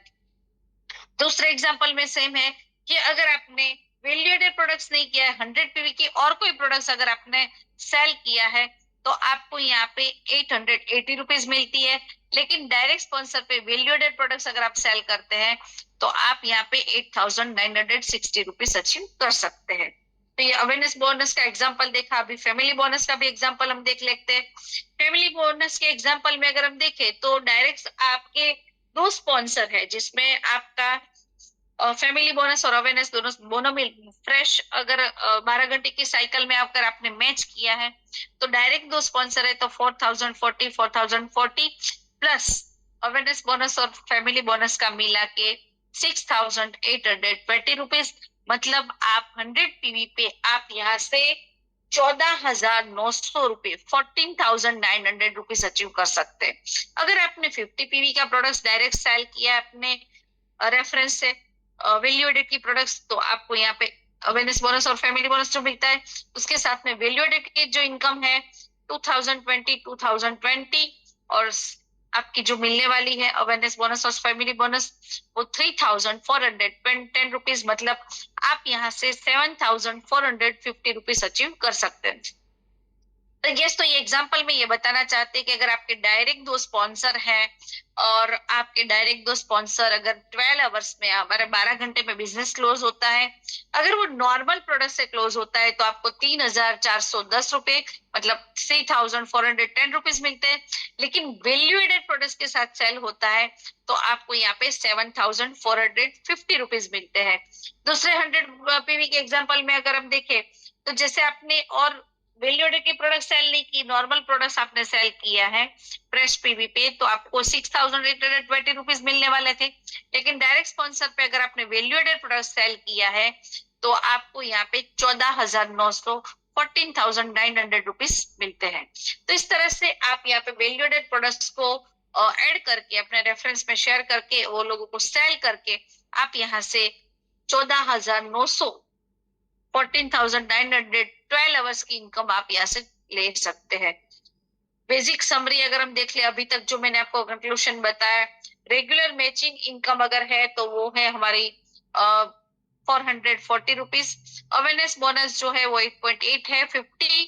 दूसरे एग्जाम्पल में सेम है कि अगर आपने वैल्यू एडेड प्रोडक्ट्स नहीं किया है 100 पीवी की और कोई प्रोडक्ट्स अगर आपने सेल किया है तो आपको यहाँ पे 880 रुपीज मिलती है। लेकिन डायरेक्ट स्पॉन्सर पे वैल्यू एडेड प्रोडक्ट्स अगर आप सेल करते हैं तो आप यहाँ पे 8960 रुपीज अचीव कर सकते हैं। तो ये अवेयरनेस बोनस का एग्जांपल देखा, अभी फैमिली बोनस का भी एग्जांपल हम देख लेते हैं। फैमिली बोनस के एग्जांपल में अगर हम देखें तो डायरेक्ट आपके 2 स्पॉन्सर है जिसमें आपका फैमिली बोनस और अवेयरनेस दोनों में फ्रेश अगर 12 घंटे की साइकिल में अगर आपने मैच किया है तो डायरेक्ट दो स्पॉन्सर है तो 4040 प्लस अवेयरनेस बोनस और फैमिली बोनस का मिला के 6820 रुपीज। मतलब आप 100 PV पे आप यहाँ से 14,900 रुपये 14,900 रुपीज अचीव कर सकते हैं। अगर आपने 50 PV का प्रोडक्ट डायरेक्ट सेल किया अपने रेफरेंस से वैल्यू एडेड की प्रोडक्ट्स तो आपको यहाँ पे अवेयरनेस बोनस और फैमिली बोनस जो मिलता है उसके साथ में वैल्यू एडेड की जो इनकम है 2020 और आपकी जो मिलने वाली है अवेयरनेस बोनस और फैमिली बोनस वो 3,410 रुपीज। मतलब आप यहाँ से 7,450 रुपीज अचीव कर सकते हैं। तो यस, तो ये एग्जांपल में ये बताना चाहते हैं कि अगर आपके डायरेक्ट दो स्पॉन्सर हैं और आपके डायरेक्ट दो स्पॉन्सर अगर 12 आवर्स में हमारे 12 घंटे में बिजनेस क्लोज होता है, अगर वो नॉर्मल प्रोडक्ट से क्लोज होता है तो आपको 3,410 रुपए मतलब 3,410 रुपीज मिलते हैं। लेकिन वैल्यू एडेड प्रोडक्ट्स के साथ सेल होता है तो आपको यहाँ पे 7,450 रुपीज मिलते हैं। दूसरे 100 PV के एग्जाम्पल में अगर हम देखें तो जैसे आपने और वैल्यू एडेड की प्रोडक्ट सेल नहीं की, नॉर्मल प्रोडक्ट्स आपने सेल किया है फ्रेश पीवी पे तो आपको 6,820 रुपीज मिलने वाले थे। लेकिन डायरेक्ट स्पॉन्सर पे अगर आपने वैल्यू एडेड प्रोडक्ट सेल किया है तो आपको यहाँ पे 14,900 14,900 रुपीज मिलते हैं। तो इस तरह से आप यहाँ पे वैल्यू एडेड प्रोडक्ट्स को ऐड करके अपने रेफरेंस में शेयर करके वो लोगों को सेल करके आप यहाँ से 14,900 14,900 12 आवर्स की इनकम आप यहाँ से ले सकते हैं। बेसिक समरी अगर हम देख ले अभी तक जो मैंने आपको कंक्लूजन बताया, रेगुलर मैचिंग इनकम अगर है तो वो है हमारी 440 रुपीज। अवेयरनेस बोनस जो है वो 8.8 है। 50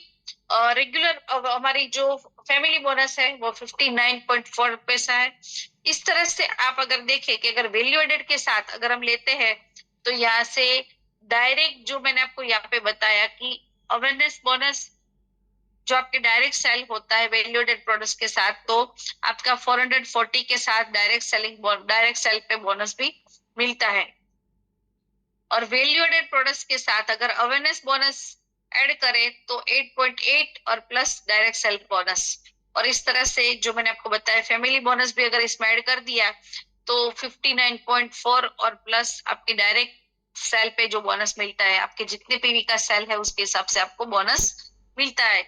रेगुलर हमारी जो फैमिली बोनस है वो 59.4 पैसा है। इस तरह से आप अगर देखें कि अगर वैल्यू एडेड के साथ अगर हम लेते हैं तो यहाँ से डायरेक्ट जो मैंने आपको यहाँ पे बताया कि अवेयरनेस बोनस जो आपके डायरेक्ट सेल होता है वैल्यू एडेड प्रोडक्ट्स के साथ तो आपका 440 के साथ डायरेक्ट सेल पे बोनस भी मिलता है। और वैल्यू एडेड प्रोडक्ट्स के साथ अगर अवेयरनेस बोनस ऐड करें तो 8.8 और प्लस डायरेक्ट सेल बोनस। और इस तरह से जो मैंने आपको बताया फैमिली बोनस भी अगर इसमें ऐड कर दिया तो 59.4 और प्लस आपके डायरेक्ट सेल पे जो बोनस मिलता है आपके जितने पीवी का सेल है उसके हिसाब से आपको बोनस मिलता है।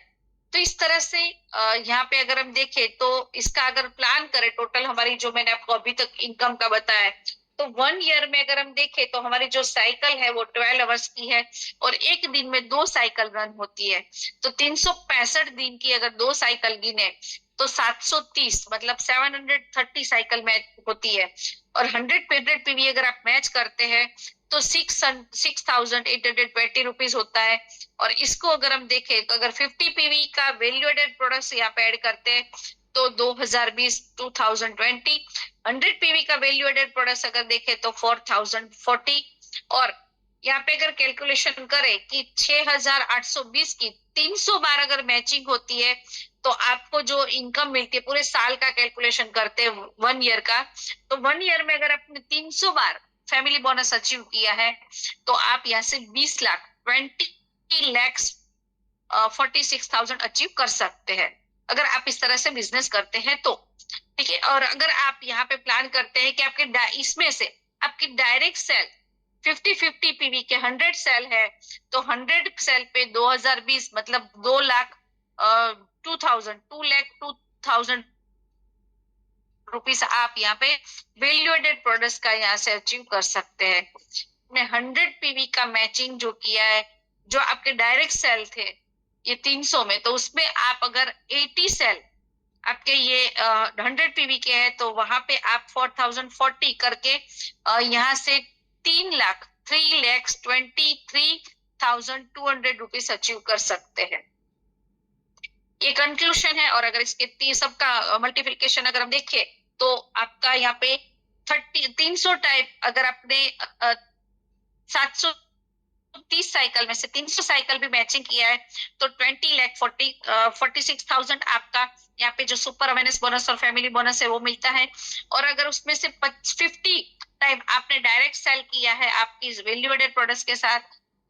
तो इस तरह से यहाँ पे अगर हम देखें तो इसका अगर प्लान करें टोटल हमारी जो मैंने आपको अभी तक इनकम का बताया तो 1 ईयर में अगर हम देखें तो हमारी जो साइकिल है वो 12 आवर्स की है और एक दिन में 2 साइकिल रन होती है। तो 365 दिन की अगर 2 साइकिल गिने तो 730 मतलब 730 साइकिल मैच होती है। और 100 पीवी अगर आप मैच करते हैं तो 6,820 रुपीज होता है। और इसको अगर हम देखें तो अगर 50 पीवी का वैल्यू एडेड प्रोडक्ट्स यहाँ पे ऐड करते हैं तो 2020 100 पीवी का वैल्यू एडेड प्रोडक्ट्स अगर देखें तो 4,040। और यहाँ पे अगर कैलकुलेशन करें कि 6,820 की 300 बार अगर मैचिंग होती है तो आपको जो इनकम मिलती है पूरे साल का कैलकुलेशन करते हैं 1 ईयर का तो 1 ईयर में अगर आपने 300 बार फैमिली बोनस अचीव किया है तो आप यहाँ से 20 लाख 20 lakhs 46,000 अचीव कर सकते हैं अगर आप इस तरह से बिजनेस करते हैं तो ठीक है। और अगर आप यहाँ पे प्लान करते हैं कि आपके इसमें से आपकी डायरेक्ट सेल 50-50 पीवी के 100 सेल है तो 100 सेल पे 2020 मतलब 2 लाख 2,02,02,000 रुपीस आप यहाँ पे वैल्यू एडेड प्रोडक्ट्स का यहाँ से अचीव कर सकते हैं। 100 पीवी का मैचिंग जो किया है जो आपके डायरेक्ट सेल थे ये 300 में तो उसमें आप अगर 80 सेल आपके ये 100 पीवी के है तो वहां पे आप 4,040 करके यहाँ से 3,23,200 रुपीस अचीव कर सकते हैं। ये कंक्लूजन है। और अगर इसके सबका मल्टीप्लिकेशन अगर हम देखें तो आपका यहाँ पे 300 टाइप अगर आपने 730 साइकिल में से 300 साइकिल भी मैचिंग किया है तो 46,000 आपका यहाँ पे जो सुपर अवेयरनेस बोनस और फैमिली बोनस है वो मिलता है। और अगर उसमें से 50 टाइम आपने डायरेक्ट सेल किया है आपकी वैल्यू एडेड प्रोडक्ट्स के साथ,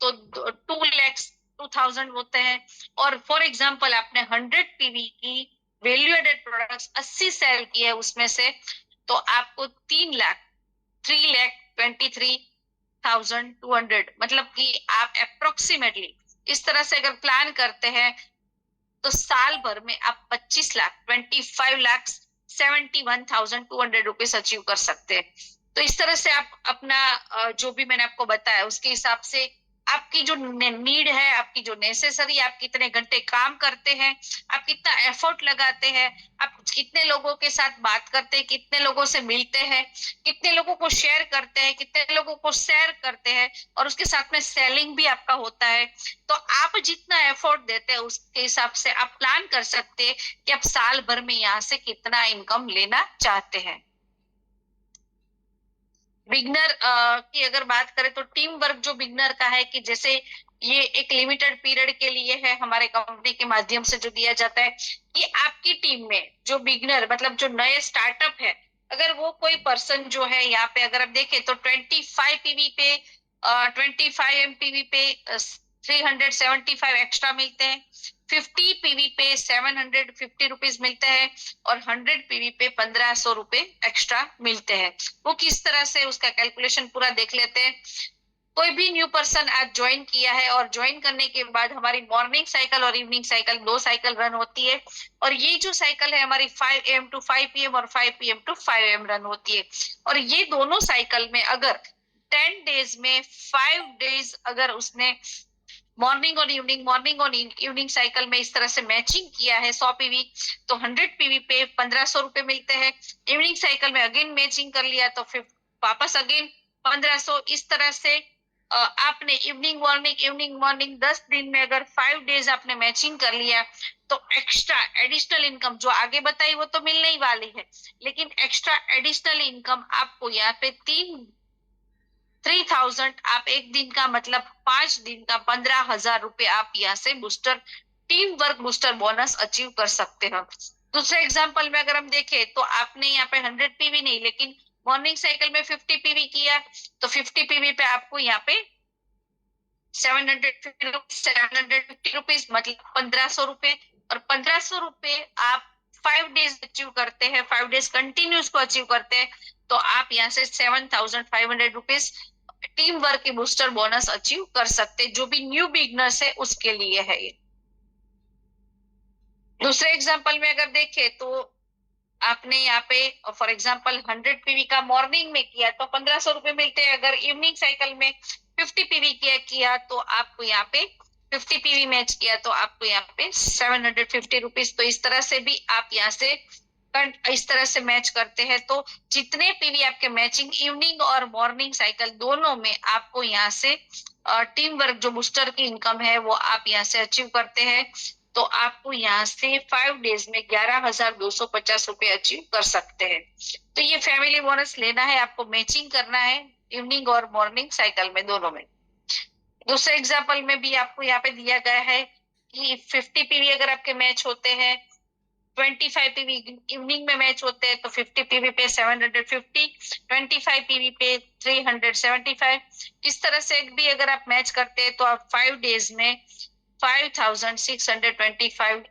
तो 2,02,000 होते हैं। और फॉर एग्जांपल आपने 100 पीवी की वैल्यू एडेड प्रोडक्ट्स 80 सेल किए है उसमें से, तो आपको 3,23,200, मतलब कि आप अप्रोक्सीमेटली इस तरह से अगर प्लान करते हैं तो साल भर में आप 25,71,200 रुपीज अचीव कर सकते हैं। तो इस तरह से आप अपना जो भी मैंने आपको बताया उसके हिसाब से आपकी जो नीड है, आपकी जो नेसेसरी, आप कितने घंटे काम करते हैं, आप कितना एफर्ट लगाते हैं, आप कितने लोगों के साथ बात करते हैं, कितने लोगों से मिलते हैं, कितने लोगों को शेयर करते हैं, कितने लोगों को शेयर करते हैं, और उसके साथ में सेलिंग भी आपका होता है। तो आप जितना एफर्ट देते हैं उसके हिसाब से आप प्लान कर सकते हैं कि आप साल भर में यहाँ से कितना इनकम लेना चाहते हैं। बिगनर की अगर बात करें तो टीम वर्क जो बिगनर का है, कि जैसे ये एक लिमिटेड पीरियड के लिए है, हमारे कंपनी के माध्यम से जो दिया जाता है कि आपकी टीम में जो बिगनर मतलब जो नए स्टार्टअप है, अगर वो कोई पर्सन जो है यहाँ पे अगर आप देखें तो 25 पीवी पे 25 एमपीवी पे 375 एक्स्ट्रा मिलते हैं, 50 पीवी पे 750 रुपीज मिलते हैं, और 100 पीवी पे 1500 रुपए एक्स्ट्रा मिलते हैं। वो किस तरह से उसका कैलकुलेशन पूरा देख लेते हैं। कोई भी न्यू पर्सन आज ज्वाइन किया है और ज्वाइन करने के बाद हमारी मॉर्निंग साइकिल और इवनिंग साइकिल 2 साइकिल रन होती है, और ये जो साइकिल है हमारी 5 AM टू 5 PM और 5 PM टू 5 AM रन होती है। और ये दोनों साइकिल में अगर 10 डेज में 5 डेज अगर उसने मॉर्निंग और इवनिंग साइकिल में इस तरह से मैचिंग किया है 100 पीवी, तो 100 पीवी पे 1500 रुपए मिलते हैं। इवनिंग साइकिल में अगेन मैचिंग कर लिया तो फिर वापस अगेन 1500। इस तरह से आपने इवनिंग मॉर्निंग 10 दिन में अगर 5 डेज आपने मैचिंग कर लिया तो एक्स्ट्रा एडिशनल इनकम जो आगे बताई वो तो मिलने ही वाली है, लेकिन एक्स्ट्रा एडिशनल इनकम आपको यहाँ पे 3,000 आप एक दिन का मतलब 5 दिन का 15,000 रुपए आप यहाँ से booster team work booster bonus achieve कर सकते हैं। दूसरे एग्जांपल में अगर हम देखें तो आपने यहाँ पे 100 पीवी नहीं लेकिन मॉर्निंग साइकिल में 50 पीवी किया, तो 50 पीवी पे आपको यहाँ पे 750 रुपीज मतलब 1500 रुपए, और 1500 रुपए आप 5 डेज अचीव करते हैं, 5 डेज कंटिन्यूस को अचीव करते हैं, तो आप यहाँ से 7,500 रुपीज टीम वर्क की बूस्टर बोनस अचीव कर सकते हैं, जो भी न्यू बिगनर्स है उसके लिए है ये। दूसरे एग्जांपल में अगर देखें तो आपने यहाँ पे फॉर एग्जांपल 100 पीवी का मॉर्निंग में किया तो 1500 रुपए मिलते हैं। अगर इवनिंग साइकिल में 50 पीवी किया तो आपको यहाँ पे 50 पीवी मैच किया तो आपको यहाँ पे 750 रुपीज। तो इस तरह से भी आप यहाँ से इस तरह से मैच करते हैं, तो जितने पीवी आपके मैचिंग इवनिंग और मॉर्निंग साइकिल दोनों में आपको यहाँ से टीम वर्क जो बूस्टर की इनकम है वो आप यहाँ से अचीव करते हैं, तो आपको यहाँ से 5 डेज में 11,250 रुपए अचीव कर सकते हैं। तो ये फैमिली बोनस लेना है, आपको मैचिंग करना है इवनिंग और मॉर्निंग साइकिल में दोनों में। दूसरे एग्जाम्पल में भी आपको यहाँ पे दिया गया है कि 50 पीवी अगर आपके मैच होते हैं, 25 पीवी इवनिंग में मैच होते हैं तो 50 पीवी पे 750, 25 पीवी पे 375। इस तरह से भी अगर आप मैच करते हैं तो आप 5 डेज में 5,625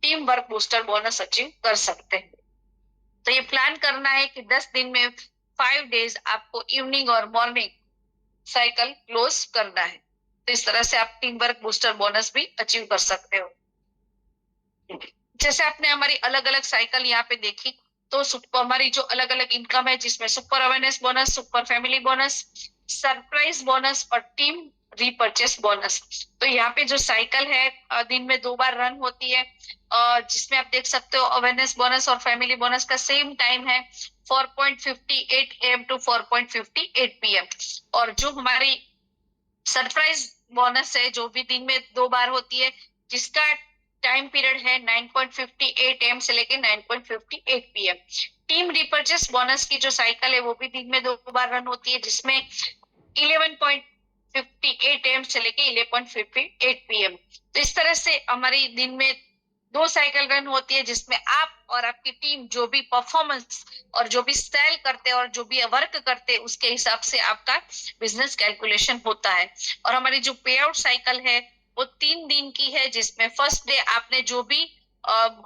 team work booster bonus achieve कर सकते हैं। तो ये प्लान करना है कि 10 दिन में 5 डेज आपको इवनिंग और मॉर्निंग साइकिल क्लोज करना है। तो इस तरह से आप टीम वर्क बूस्टर बोनस भी अचीव कर सकते हो। जैसे आपने हमारी अलग अलग साइकिल यहाँ पे देखी, तो हमारी जो अलग अलग इनकम है जिसमें super awareness bonus, super family bonus, surprise bonus और टीम रीपर्चेस बोनस। तो यहाँ पे जो साइकिल है दिन में 2 बार रन होती है, जिसमें आप देख सकते हो अवेयरनेस बोनस और फैमिली बोनस का सेम टाइम है 4:58 AM टू 4:58 PM। और जो हमारी सरप्राइज बोनस है जो भी दिन में 2 बार होती है, जिसका टाइम पीरियड है 9:58 AM से लेके 9:58 PM। टीम रिपर्चेस बोनस की जो साइकिल है वो भी दिन में 2 बार रन होती है, जिसमें 11:58 AM से लेके 11:58 PM। तो इस तरह से हमारी दिन में 2 साइकिल रन होती है जिसमें आप और आपकी टीम जो भी परफॉर्मेंस और जो भी सेल करते हैं और जो भी वर्क करते हैं उसके हिसाब से आपका बिजनेस कैलकुलेशन होता है। और हमारी जो पे आउट साइकिल है वो 3 दिन की है, जिसमें फर्स्ट डे आपने जो भी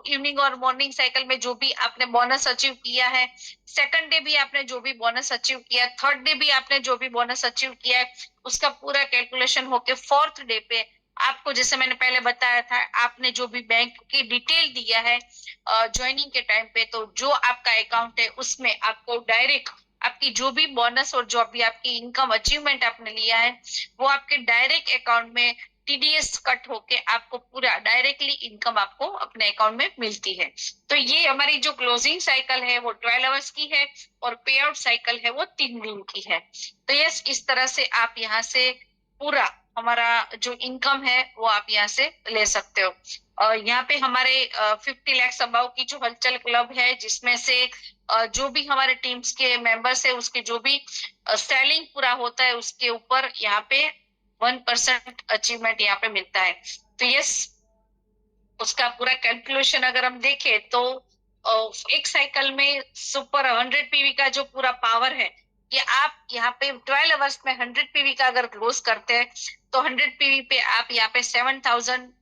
इवनिंग और मॉर्निंग साइकिल में जो भी आपने बोनस अचीव किया है, सेकंड डे भी आपने जो भी बोनस अचीव किया, थर्ड डे भी आपने जो भी बोनस अचीव किया है, उसका पूरा कैलकुलेशन होके फोर्थ डे पे आपको, जैसे मैंने पहले बताया था, आपने जो भी बैंक की डिटेल दिया है ज्वाइनिंग के टाइम पे, तो जो आपका अकाउंट है उसमें आपको डायरेक्ट आपकी जो भी बोनस और जो भी आपकी इनकम अचीवमेंट आपने लिया है वो आपके डायरेक्ट अकाउंट में टीडीएस कट होके आपको पूरा डायरेक्टली इनकम आपको अपने अकाउंट में मिलती है। तो ये हमारी जो क्लोजिंग साइकिल है वो 12 आवर्स की है और पे आउट साइकिल है वो 3 दिन की है। तो यस, इस तरह से आप यहाँ से पूरा हमारा जो इनकम है वो आप यहाँ से ले सकते हो। और यहाँ पे हमारे 50 लाख अबाव की जो हलचल क्लब है, जिसमें से जो भी हमारे टीम्स के मेंबर्स है उसके जो भी सेलिंग पूरा होता है उसके ऊपर यहाँ पे 1% अचीवमेंट यहाँ पे मिलता है। तो यस, उसका पूरा कैलकुलेशन अगर हम देखें तो एक साइकिल में सुपर 100 पीवी का जो पूरा पावर है कि आप यहाँ पे 12 आवर्स में 100 पीवी का अगर क्लोज करते हैं तो 100 पीवी पे आप यहाँ पे 7000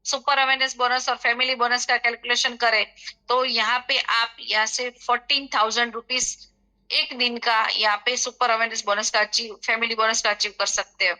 सुपर अवेयरनेस बोनस और फैमिली बोनस का कैलकुलेशन करें तो यहाँ पे आप यहाँ से 14,000 रुपीज एक दिन का यहाँ पे सुपर अवेयरनेस बोनस का अचीव, फैमिली बोनस का अचीव कर सकते हो।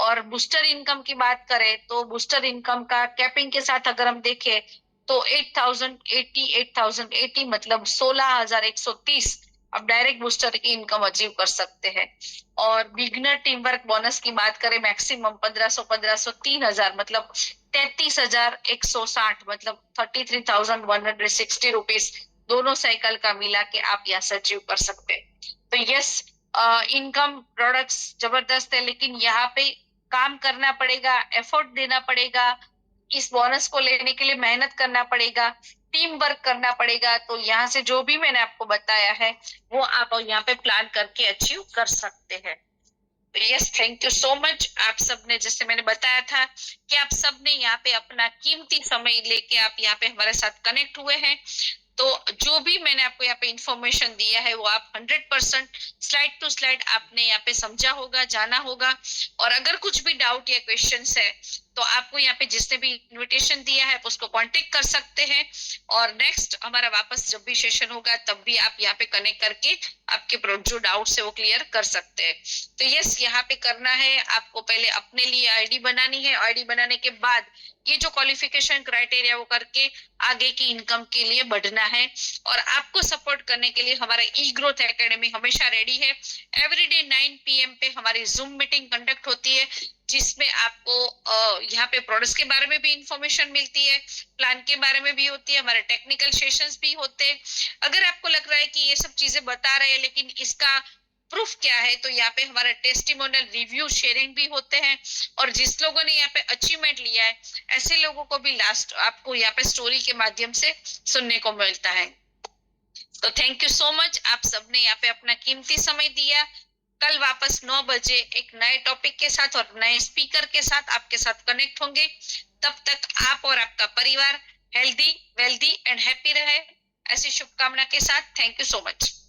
और बूस्टर इनकम की बात करें तो बूस्टर इनकम का कैपिंग के साथ अगर हम देखें तो 8,080 मतलब 16,130 अब डायरेक्ट बूस्टर की इनकम अचीव कर सकते हैं। और बिगनर टीम वर्क बोनस की बात करें मैक्सिमम 1500 3,000 मतलब 33,160 मतलब 33,160 रुपीज दोनों साइकिल का मिला के आप यहाँ से अचीव कर सकते हैं। तो यस, इनकम प्रोडक्ट्स जबरदस्त है, लेकिन यहाँ पे काम करना पड़ेगा, एफर्ट देना पड़ेगा, इस बोनस को लेने के लिए मेहनत करना पड़ेगा, टीम वर्क करना पड़ेगा। तो यहाँ से जो भी मैंने आपको बताया है वो आप यहाँ पे प्लान करके अचीव कर सकते हैं। Yes, thank you so much. आप सबने, जैसे मैंने बताया था कि आप सबने यहाँ पे अपना कीमती समय लेके आप यहाँ पे हमारे साथ कनेक्ट हुए हैं, तो जो भी मैंने आपको यहाँ पे इंफॉर्मेशन दिया है वो आप 100% स्लाइड टू स्लाइड आपने यहाँ पे समझा होगा, जाना होगा। और अगर कुछ भी डाउट या क्वेश्चंस है तो आपको यहाँ पे जिसने भी इनविटेशन दिया है उसको कांटेक्ट कर सकते हैं। और नेक्स्ट हमारा वापस जब भी सेशन होगा तब भी आप यहाँ पे कनेक्ट करके आपके जो डाउट्स है वो क्लियर कर सकते हैं। तो यस, यहाँ पे करना है आपको, पहले अपने लिए आईडी बनानी है, आईडी बनाने के बाद ये जो क्वालिफिकेशन क्राइटेरिया वो करके आगे की इनकम के लिए बढ़ना है। और आपको सपोर्ट करने के लिए हमारा ई ग्रोथ एकेडमी हमेशा रेडी है। एवरीडे 9 PM पे हमारी जूम मीटिंग कंडक्ट होती है, जिसमें आपको यहाँ पे प्रोडक्ट्स के बारे में भी इंफॉर्मेशन मिलती है, प्लान के बारे में भी होती है, हमारे टेक्निकल सेशंस भी होते हैं। अगर आपको लग रहा है कि ये सब चीजें बता रहे हैं लेकिन इसका प्रूफ क्या है, तो यहाँ पे हमारे टेस्टिमोनियल रिव्यू शेयरिंग भी होते हैं। और जिस लोगों ने यहाँ पे अचीवमेंट लिया है ऐसे लोगों को भी लास्ट आपको यहाँ पे स्टोरी के माध्यम से सुनने को मिलता है। तो थैंक यू सो मच, आप सबने यहाँ पे अपना कीमती समय दिया। कल वापस 9 बजे एक नए टॉपिक के साथ और नए स्पीकर के साथ आपके साथ कनेक्ट होंगे। तब तक आप और आपका परिवार हेल्दी, वेल्दी एंड हैप्पी रहे, ऐसी शुभकामना के साथ। Thank you so much.